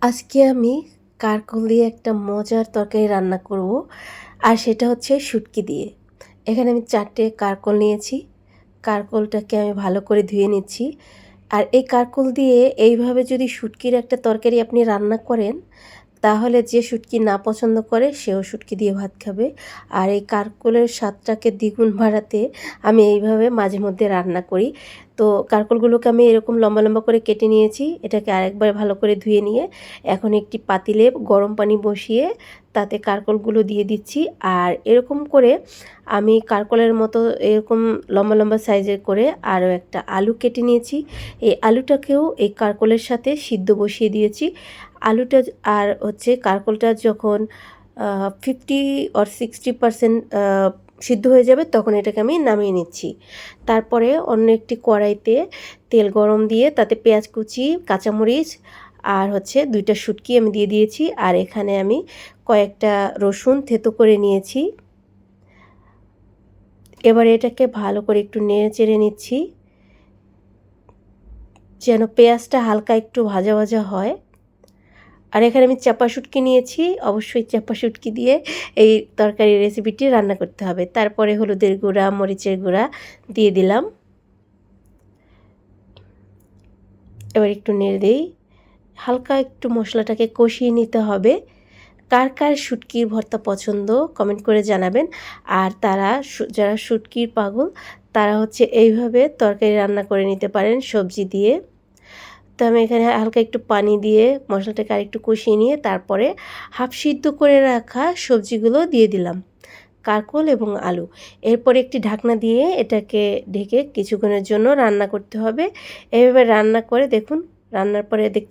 আজকে আমি কারকল দিয়ে একটা মজার তরকারি রান্না করব, আর সেটা হচ্ছে শুটকি দিয়ে। এখানে আমি 4টে কারকল নিয়েছি। কারকলটাকে আমি ভালো করে ধুয়ে নিচ্ছি। আর এই কারকল দিয়ে এইভাবে যদি শুটকির একটা তরকারি আপনি রান্না করেন, তাহলে যে শুটকি না পছন্দ করে সেও শুটকি দিয়ে ভাত খাবে। আর এই কারকলের স্বাদটাকে দ্বিগুণ বাড়াতে আমি এইভাবে মাঝে মধ্যে রান্না করি। তো কারকলগুলোকে আমি এরকম লম্বা লম্বা করে কেটে নিয়েছি। এটাকে আরেকবার ভালো করে ধুয়ে নিয়ে এখন একটি পাতিলে গরম পানি বসিয়ে তাতে কারকলগুলো দিয়ে দিচ্ছি। আর এরকম করে আমি কারকলের মতো এরকম লম্বা লম্বা সাইজের করে আরও একটা আলু কেটে নিয়েছি। এই আলুটাকেও এই কারকলের সাথে সিদ্ধ বসিয়ে দিয়েছি। আলুটা আর হচ্ছে কারকলটা যখন 50 or 60% সিদ্ধ হয়ে যাবে, তখন এটাকে আমি নামিয়ে নিচ্ছি। তারপরে অন্য একটি কড়াইতে তেল গরম দিয়ে তাতে পেঁয়াজ কুচি, কাঁচামরিচ আর হচ্ছে 2টা শুটকি আমি দিয়ে দিয়েছি। আর এখানে আমি কয়েকটা রসুন থেতো করে নিয়েছি। এবার এটাকে ভালো করে একটু নেড়ে চেড়ে নিচ্ছি, যেন পেঁয়াজটা হালকা একটু ভাজা ভাজা হয়। আর এখানে আমি চাপা শুটকি নিয়েছি। অবশ্যই চাপা শুটকি দিয়ে এই তরকারির রেসিপিটি রান্না করতে হবে। তারপরে হলুদের গুঁড়া, মরিচের গুঁড়া দিয়ে দিলাম। এবার একটু নেড়ে দেই। হালকা একটু মশলাটাকে কষিয়ে নিতে হবে। কার কার শুটকির ভর্তা পছন্দ কমেন্ট করে জানাবেন। আর যারা শুটকির পাগল, তারা হচ্ছে এইভাবে তরকারি রান্না করে নিতে পারেন সবজি দিয়ে। তো আমি এখানে হালকা একটু পানি দিয়ে মশলাটাকে আরেকটু কষিয়ে নিয়ে তারপরে হাফ সিদ্ধ করে রাখা সবজিগুলো দিয়ে দিলাম, কারকল এবং আলু। এরপরে একটি ঢাকনা দিয়ে এটাকে ঢেকে কিছুক্ষণের জন্য রান্না করতে হবে। এভাবে রান্না করে দেখুন, রান্নার পরে দেখতে